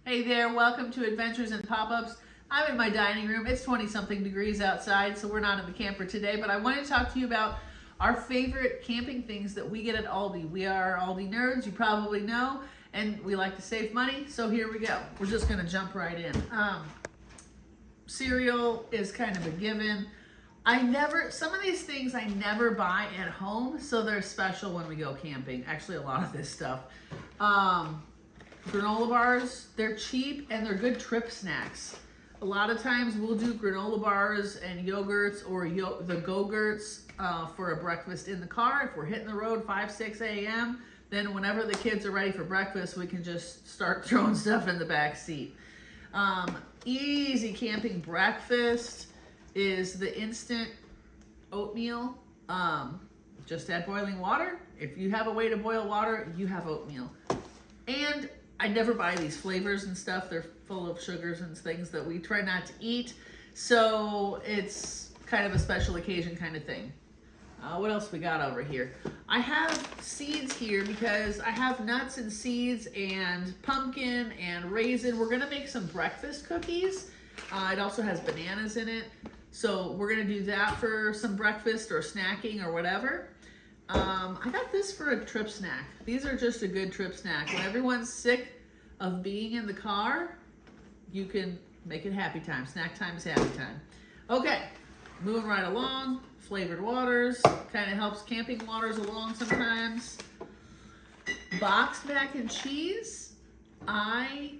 Hey there, welcome to Adventures and Pop-Ups. I'm in my dining room. It's 20-something degrees outside, so we're not in the camper today, but I wanted to talk to you about our favorite camping things that we get at Aldi. We are Aldi nerds, you probably know, and we like to save money, so here we go. We're just gonna jump right in. Cereal is kind of a given. Some of these things I never buy at home, so they're special when we go camping. Actually, a lot of this stuff. Granola bars, they're cheap and they're good trip snacks. A lot of times we'll do granola bars and yogurts or the Go-Gurts for a breakfast in the car. If we're hitting the road 5, 6 a.m., then whenever the kids are ready for breakfast, we can just start throwing stuff in the back seat. Easy camping breakfast is the instant oatmeal. Just add boiling water. If you have a way to boil water, you have oatmeal. And I never buy these flavors and stuff. They're full of sugars and things that we try not to eat. So it's kind of a special occasion kind of thing. What else we got over here? I have seeds here because I have nuts and seeds and pumpkin and raisin. We're gonna make some breakfast cookies. It also has bananas in it. So we're gonna do that for some breakfast or snacking or whatever. I got this for a trip snack. These are just a good trip snack. When everyone's sick of being in the car, you can make it happy time. Snack time is happy time. Okay, moving right along. Flavored waters, kind of helps camping waters along sometimes. Boxed mac and cheese. I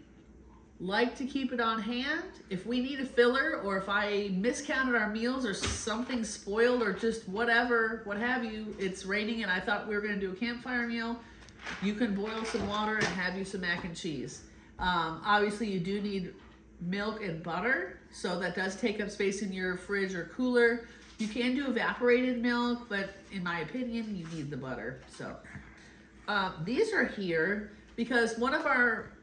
like to keep it on hand. If we need a filler or if I miscounted our meals or something spoiled or just whatever, what have you, it's raining and I thought we were gonna do a campfire meal, you can boil some water and have you some mac and cheese. Obviously you do need milk and butter, so that does take up space in your fridge or cooler. You can do evaporated milk, but in my opinion, you need the butter. So these are here because one of our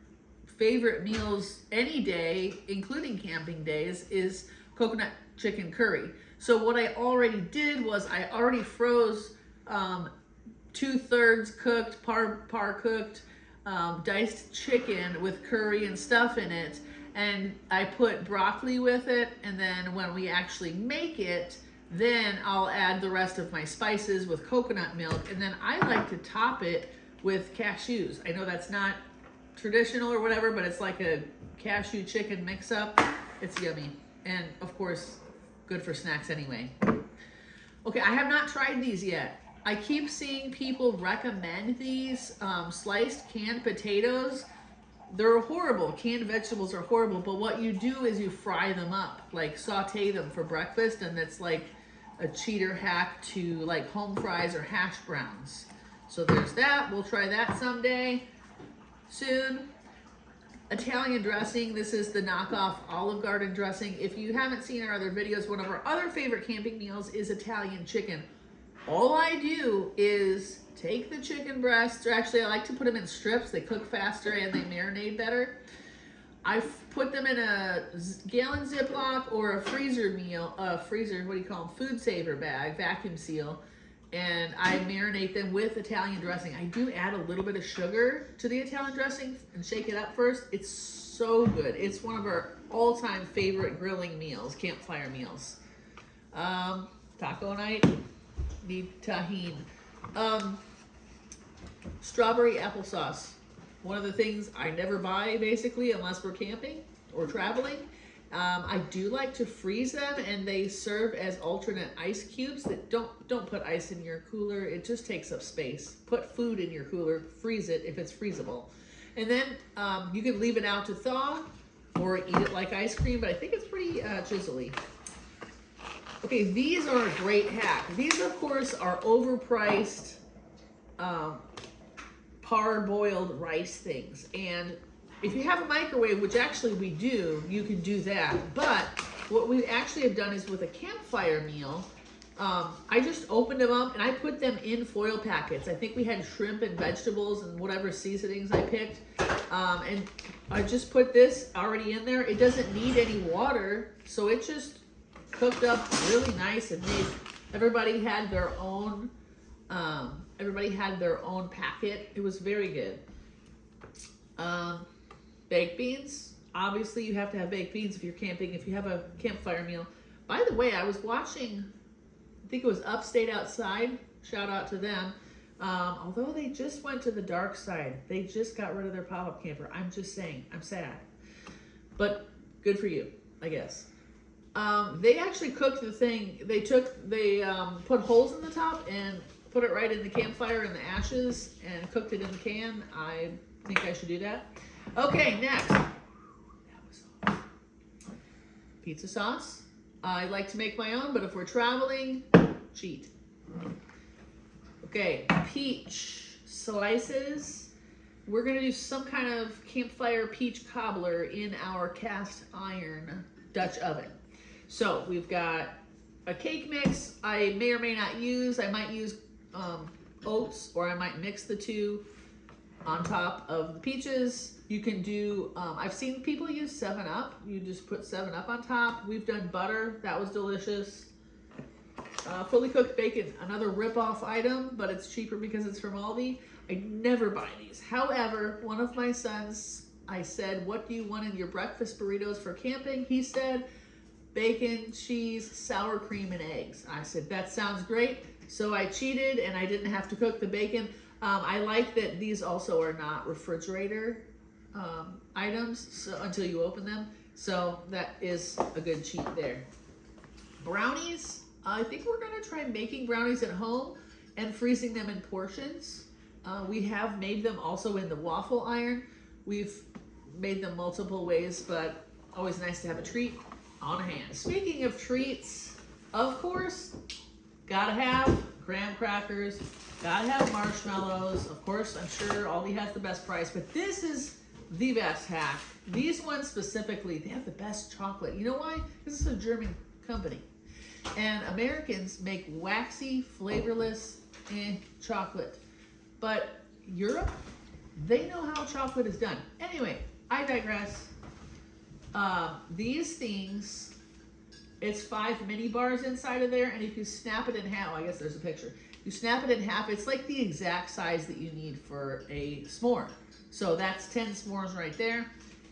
favorite meals any day, including camping days, is coconut chicken curry. So what I already did was I already froze 2/3 cooked, par cooked, diced chicken with curry and stuff in it. And I put broccoli with it. And then when we actually make it, then I'll add the rest of my spices with coconut milk. And then I like to top it with cashews. I know that's not traditional or whatever, but it's like a cashew chicken mix up. It's yummy. And of course, good for snacks anyway. Okay, I have not tried these yet. I keep seeing people recommend these sliced canned potatoes. They're horrible. Canned vegetables are horrible, but what you do is you fry them up, like saute them for breakfast, and it's like a cheater hack to like home fries or hash browns. So there's that. We'll try that someday. Soon. Italian dressing. This is the knockoff Olive Garden dressing. If you haven't seen our other videos, one of our other favorite camping meals is Italian chicken. All I do is take the chicken breasts, or actually I like to put them in strips. They cook faster and they marinate better. I put them in a gallon Ziploc or a freezer what do you call them? Food saver bag, vacuum seal. And I marinate them with Italian dressing. I do add a little bit of sugar to the Italian dressing and shake it up first. It's so good. It's one of our all-time favorite grilling meals, campfire meals. Taco night, need tahini. Strawberry applesauce. One of the things I never buy basically unless we're camping or traveling. I do like to freeze them, and they serve as alternate ice cubes. That don't put ice in your cooler. It just takes up space. Put food in your cooler, freeze it if it's freezable. And then you can leave it out to thaw or eat it like ice cream, but I think it's pretty chiselly. Okay, these are a great hack. These, of course, are overpriced par-boiled rice things. And if you have a microwave, which actually we do, you can do that. But what we actually have done is with a campfire meal, I just opened them up and I put them in foil packets. I think we had shrimp and vegetables and whatever seasonings I picked. And I just put this already in there. It doesn't need any water, so it just cooked up really nice and made. Everybody had their own packet. It was very good. Baked beans. Obviously, you have to have baked beans if you're camping, if you have a campfire meal. By the way, I was watching, I think it was Upstate Outside. Shout out to them. Although they just went to the dark side. They just got rid of their pop-up camper. I'm just saying, I'm sad. But good for you, I guess. They actually cooked the thing. They put holes in the top and put it right in the campfire in the ashes and cooked it in the can. I think I should do that. Okay, next. That was awesome. Pizza sauce. I like to make my own, but if we're traveling, cheat. Okay, peach slices. We're gonna do some kind of campfire peach cobbler in our cast iron Dutch oven. So we've got a cake mix. I may or may not use. I might use oats, or I might mix the two on top of the peaches. You can do, I've seen people use 7-Up. You just put 7-Up on top. We've done butter. That was delicious. Fully cooked bacon, another rip-off item, but it's cheaper because it's from Aldi. I never buy these. However, one of my sons, I said, what do you want in your breakfast burritos for camping? He said, bacon, cheese, sour cream, and eggs. I said, that sounds great. So I cheated and I didn't have to cook the bacon. I like that these also are not refrigerator items so until you open them. So that is a good cheat there. Brownies. I think we're gonna try making brownies at home and freezing them in portions. We have made them also in the waffle iron. We've made them multiple ways, but always nice to have a treat on hand. Speaking of treats, of course, gotta have graham crackers, gotta have marshmallows. Of course, I'm sure Aldi has the best price, but this is the best hack. These ones specifically, they have the best chocolate. You know why? Because it's a German company. And Americans make waxy, flavorless chocolate. But Europe, they know how chocolate is done. Anyway, I digress. These things, it's 5 mini bars inside of there, and if you snap it in half, I guess there's a picture. You snap it in half, it's like the exact size that you need for a s'more. So that's 10 s'mores right there,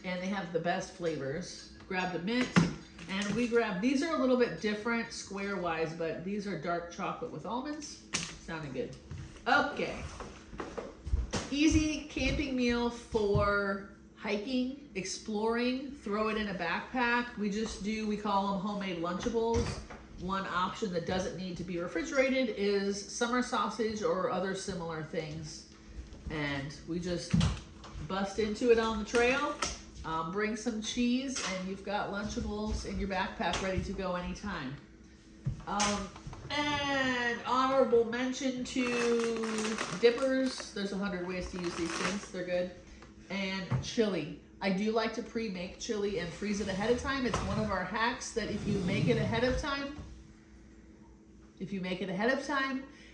and they have the best flavors. Grab the mint, and we grab, these are a little bit different square-wise, but these are dark chocolate with almonds. Sounding good. Okay. Easy camping meal for hiking, exploring, throw it in a backpack. We call them homemade Lunchables. One option that doesn't need to be refrigerated is summer sausage or other similar things. And we just bust into it on the trail, bring some cheese, and you've got Lunchables in your backpack ready to go anytime. And honorable mention to dippers. There's 100 ways to use these things. They're good. And chili. I do like to pre-make chili and freeze it ahead of time. It's one of our hacks that if you make it ahead of time,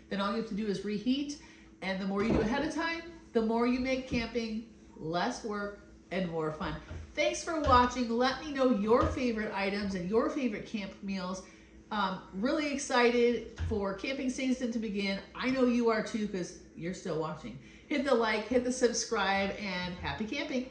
then all you have to do is reheat. And the more you do ahead of time, the more you make camping less work and more fun. Thanks for watching. Let me know your favorite items and your favorite camp meals. Really excited for camping season to begin. I know you are too because you're still watching. Hit the like, hit the subscribe, and happy camping.